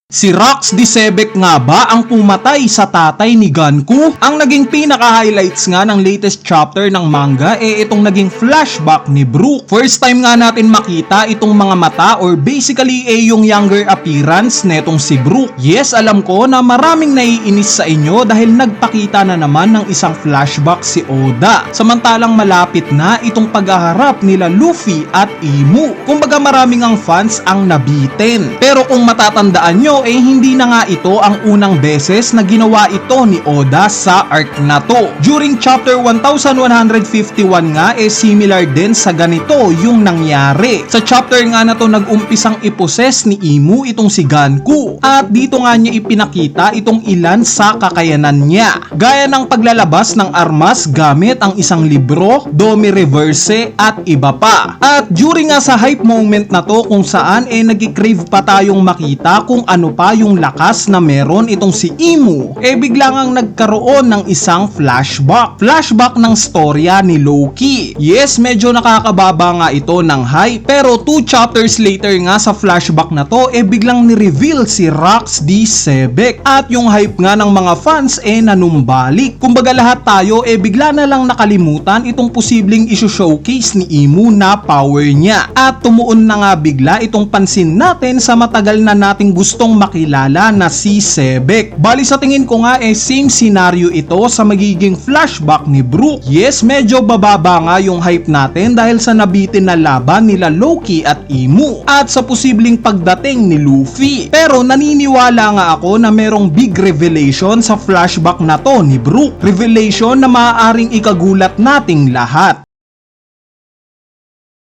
Si Rox Disebek nga ba ang pumatay sa tatay ni Ganku? Ang naging pinaka-highlights nga ng latest chapter ng manga itong naging flashback ni Brook. First time nga natin makita itong mga mata or basically yung younger appearance netong si Brook. Yes, alam ko na maraming naiinis sa inyo dahil nagpakita na naman ng isang flashback si Oda. Samantalang malapit na itong paghaharap nila Luffy at Imu. Kumbaga maraming ang fans ang nabitin. Pero kung matatandaan nyo, hindi na nga ito ang unang beses na ginawa ito ni Oda sa arc na to. During chapter 1151 nga similar din sa ganito yung nangyari. Sa chapter nga na to nag-umpisang iposes ni Imu itong si Ganku at dito nga niya ipinakita itong ilan sa kakayanan niya. Gaya ng paglalabas ng armas gamit ang isang libro, Domi Reverse at iba pa. At during nga sa hype moment na to kung saan nag-crave pa tayong makita kung ano pa yung lakas na meron itong si Imu, bigla ngang nagkaroon ng isang flashback. Flashback ng storya ni Loki. Yes, medyo nakakababa nga ito ng hype, pero 2 chapters later nga sa flashback na to, biglang ni-reveal si Rox Disebek at yung hype nga ng mga fans nanumbalik. Kumbaga lahat tayo bigla na lang nakalimutan itong posibleng isu-showcase ni Imu na power niya at tumuon na nga bigla itong pansin natin sa matagal na nating gustong makilala na si Sebek. Bali sa tingin ko nga same scenario ito sa magiging flashback ni Brook. Yes, medyo bababa nga yung hype natin dahil sa nabitin na laban nila Loki at Imu at sa posibleng pagdating ni Luffy. Pero naniniwala nga ako na merong big revelation sa flashback na to ni Brook. Revelation na maaaring ikagulat nating lahat.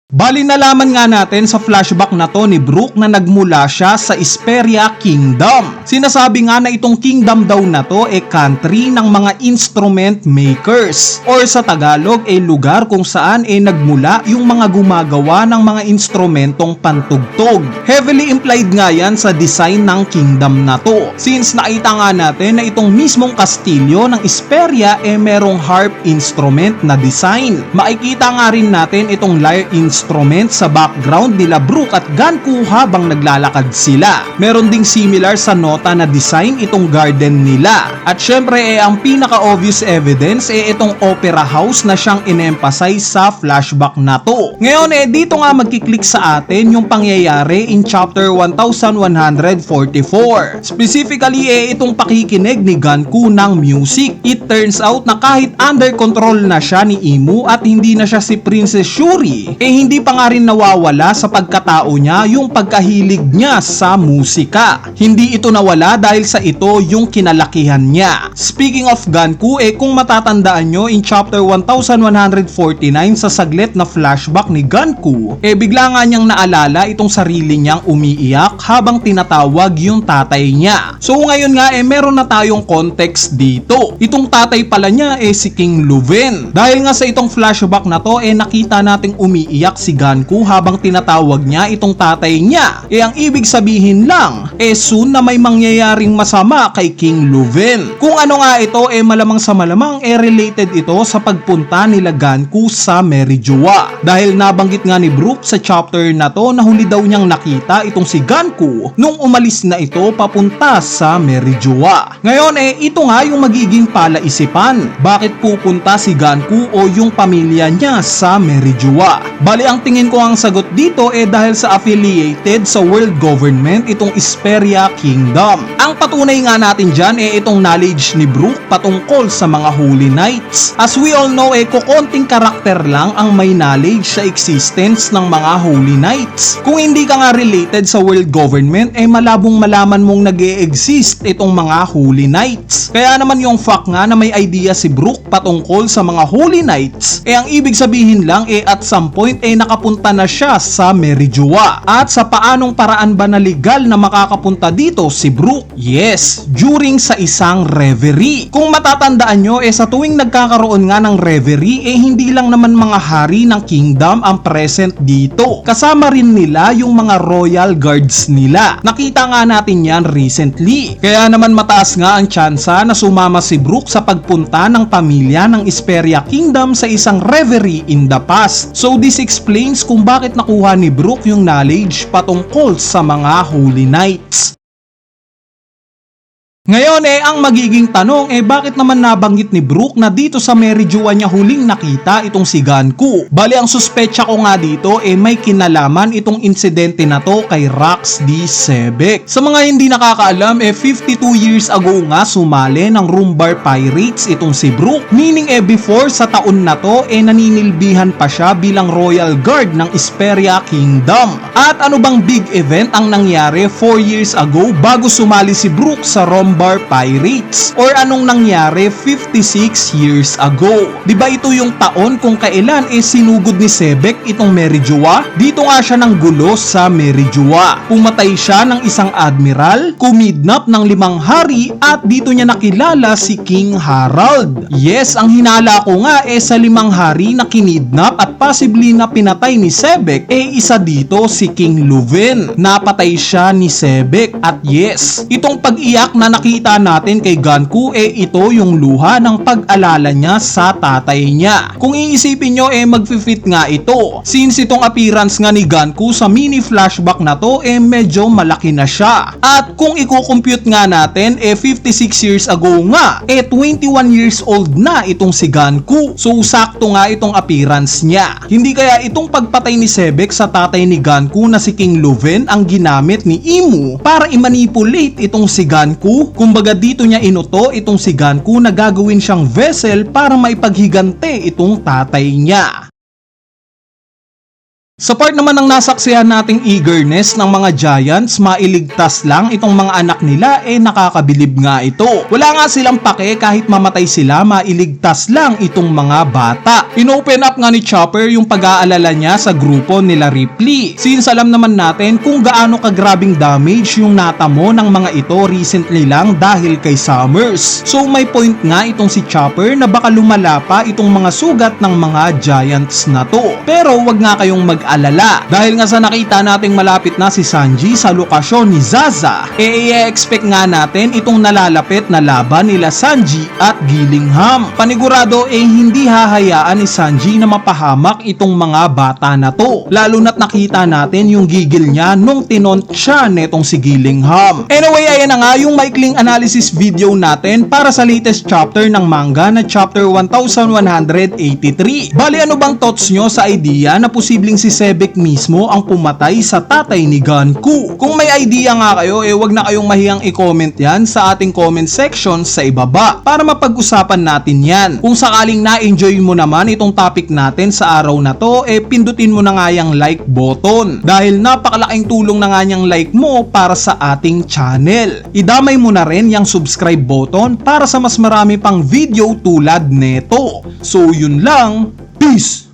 Bali nalaman nga natin sa flashback na to ni Brook na nagmula siya sa Esperia Kingdom. Sinasabi nga na itong kingdom daw na to country ng mga instrument makers or sa Tagalog lugar kung saan nagmula yung mga gumagawa ng mga instrumentong pantugtog. Heavily implied nga yan sa design ng kingdom na to. Since nakita nga natin na itong mismong kastilyo ng Esperia merong harp instrument na design. Makikita nga rin natin itong lyre instrument sa background nila Brook at Ganku habang naglalakad sila. Meron ding similar sa nota na design itong garden nila. At syempre ang pinaka-obvious evidence itong opera house na siyang in-emphasize sa flashback na to. Ngayon dito nga magkiklik sa atin yung pangyayari in chapter 1144. Specifically itong pakikinig ni Ganku ng music. It turns out na kahit under control na siya ni Imu at hindi na siya si Princess Shuri, hindi pa nga rin nawawala sa pagkatao niya yung pagkahilig niya sa musika. Hindi ito nawala dahil sa ito yung kinalakihan niya. Speaking of Ganku, kung matatandaan nyo in chapter 1149 sa saglit na flashback ni Ganku, bigla nga niyang naalala itong sarili niyang umiiyak habang tinatawag yung tatay niya. So ngayon nga meron na tayong context dito. Itong tatay pala niya si King Leuven. Dahil nga sa itong flashback na to nakita nating umiiyak si Ganku habang tinatawag niya itong tatay niya. Ang ibig sabihin lang soon na may mangyayaring masama kay King Leuven. Kung ano nga ito malamang sa malamang related ito sa pagpunta nila Ganku sa Merijoa. Dahil nabanggit nga ni Brook sa chapter na to na huli daw niyang nakita itong si Ganku nung umalis na ito papunta sa Merijoa. Ngayon ito nga yung magiging palaisipan. Bakit pupunta si Ganku o yung pamilya niya sa Merijoa? Bali ang tingin ko ang sagot dito dahil sa affiliated sa world government itong Esperia Kingdom. Ang patunay nga natin dyan itong knowledge ni Brook patungkol sa mga Holy Knights. As we all know kukonting karakter lang ang may knowledge sa existence ng mga Holy Knights. Kung hindi ka nga related sa world government malabong malaman mong nag-e-exist itong mga Holy Knights. Kaya naman yung fact nga na may idea si Brook patungkol sa mga Holy Knights ang ibig sabihin lang at some point nakapunta na siya sa Merijoa. At sa paanong paraan ba na legal na makakapunta dito si Brook? Yes, during sa isang reverie. Kung matatandaan nyo sa tuwing nagkakaroon nga ng reverie hindi lang naman mga hari ng kingdom ang present dito. Kasama rin nila yung mga royal guards nila. Nakita nga natin yan recently. Kaya naman mataas nga ang tsansa na sumama si Brook sa pagpunta ng pamilya ng Esperia Kingdom sa isang reverie in the past. So this explains kung bakit nakuha ni Brook yung knowledge patungkol sa mga Holy Knights. Ngayon ang magiging tanong bakit naman nabanggit ni Brook na dito sa Merijoa niya huling nakita itong si Ganku? Bali ang suspetsa ko nga dito may kinalaman itong insidente na to kay Rax D. Sebek. Sa mga hindi nakakaalam 52 years ago nga sumali ng Rumbar Pirates itong si Brook. Meaning before sa taon na to naninilbihan pa siya bilang Royal Guard ng Esperia Kingdom. At ano bang big event ang nangyari 4 years ago bago sumali si Brook sa Rumbar Pirates? Or anong nangyari 56 years ago? Diba ito yung taon kung kailan sinugod ni Sebek itong Merijoa? Dito nga siya ng gulo sa Merijoa. Pumatay siya ng isang admiral, kumidnap ng 5 hari at dito niya nakilala si King Harald. Yes, ang hinala ko nga sa 5 hari na kinidnap at possibly na pinatay ni Sebek isa dito si King Leuven. Napatay siya ni Sebek at yes, itong pag-iyak na nakita natin kay Ganku ito yung luha ng pag-alala niya sa tatay niya. Kung iisipin nyo mag-fit nga ito. Since itong appearance nga ni Ganku sa mini flashback na to medyo malaki na siya. At kung i-compute nga natin 56 years ago nga 21 years old na itong si Ganku. So sakto nga itong appearance niya. Hindi kaya itong pagpatay ni Sebek sa tatay ni Ganku na si King Leuven ang ginamit ni Imu para i-manipulate itong si Ganku? Kumbaga dito niya inuto itong si Ganku na gagawin siyang vessel para maipaghigante itong tatay niya. Sa part naman ng nasaksihan nating eagerness ng mga Giants, mailigtas lang itong mga anak nila nakakabilib nga ito. Wala nga silang pake kahit mamatay sila, mailigtas lang itong mga bata. Inopen up nga ni Chopper yung pag-aalala niya sa grupo nila Ripley. Since alam naman natin kung gaano kagrabing damage yung natamo ng mga ito recently lang dahil kay Summers. So may point nga itong si Chopper na baka lumala pa itong mga sugat ng mga Giants na to. Pero wag nga kayong mag-alala dahil nga sa nakita nating malapit na si Sanji sa lokasyon ni Zaza i-expect nga natin itong nalalapit na laban nila Sanji at Gillingham. Panigurado hindi hahayaan ni Sanji na mapahamak itong mga bata na to, lalo na't nakita natin yung gigil niya nung tinont siya netong si Gillingham. Anyway, ayan na nga yung maikling analysis video natin para sa latest chapter ng manga na chapter 1183. Bali ano bang thoughts nyo sa idea na posibleng si Sebek mismo ang pumatay sa tatay ni Ganku? Kung may idea nga kayo wag na kayong mahiyang i-comment yan sa ating comment section sa ibaba para mapag-usapan natin yan. Kung sakaling na-enjoy mo naman itong topic natin sa araw na to pindutin mo na nga yung like button dahil napakalaking tulong na nga niyang like mo para sa ating channel. Idamay mo na rin yung subscribe button para sa mas marami pang video tulad neto. So yun lang, peace!